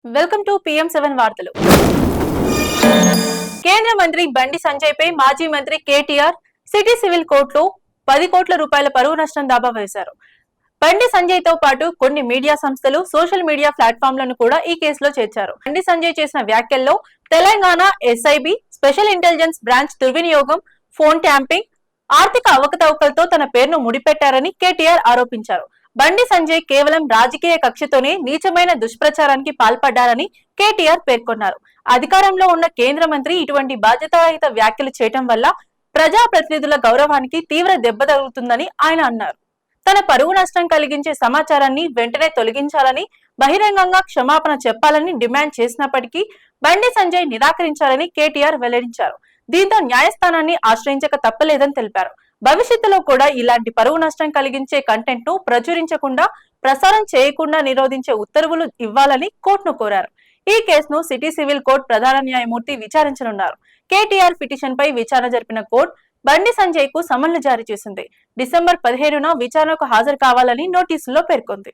Welcome to PM7 వార్తలు. కేంద్ర మంత్రి బండి సంజయ్ పై మాజీ మంత్రి కేటీఆర్ సిటీ సివిల్ కోర్టులో 10 కోట్ల రూపాయల పరువు నష్టం దావా వేశారు. బండి సంజయ్ తో పాటు కొన్ని మీడియా సంస్థలు, సోషల్ మీడియా ప్లాట్ఫామ్లను కూడా ఈ కేసులో చేర్చారు. బండి సంజయ్ చేసిన వ్యాఖ్యల్లో Telangana SIB special intelligence branch దుర్వినియోగం, ఫోన్ ట్యాంపింగ్, ఆర్థిక అవకతవకలతో తన పేరును ముడిపెట్టారని కేటీఆర్ ఆరోపించారు. బండి సంజయ్ కేవలం రాజకీయ కక్షతోనే నీచమైన దుష్ప్రచారానికి పాల్పడ్డారని కేటీఆర్ పేర్కొన్నారు. అధికారంలో ఉన్న కేంద్ర మంత్రి ఇటువంటి బాధ్యతారహిత వ్యాఖ్యలు చేయటం వల్ల ప్రజాప్రతినిధుల గౌరవానికి తీవ్ర దెబ్బ తగులుతుందని ఆయన అన్నారు. తన పరువు నష్టం కలిగించే సమాచారాన్ని వెంటనే తొలగించాలని, బహిరంగంగా క్షమాపణ చెప్పాలని డిమాండ్ చేసినప్పటికీ బండి సంజయ్ నిరాకరించాలని కేటీఆర్ వెల్లడించారు. దీంతో న్యాయస్థానాన్ని ఆశ్రయించక తప్పలేదని తెలిపారు. భవిష్యత్తులో కూడా ఇలాంటి పరువు నష్టం కలిగించే కంటెంట్ ను ప్రచురించకుండా, ప్రసారం చేయకుండా నిరోధించే ఉత్తర్వులు ఇవ్వాలని కోర్టును కోరారు. ఈ కేసును సిటీ సివిల్ కోర్టు ప్రధాన న్యాయమూర్తి విచారించనున్నారు. కేటీఆర్ పిటిషన్ పై విచారణ జరిపిన కోర్టు బండి సంజయ్ కు సమన్లు జారీ చేసింది. డిసెంబర్ 17న విచారణకు హాజరు కావాలని నోటీసుల్లో పేర్కొంది.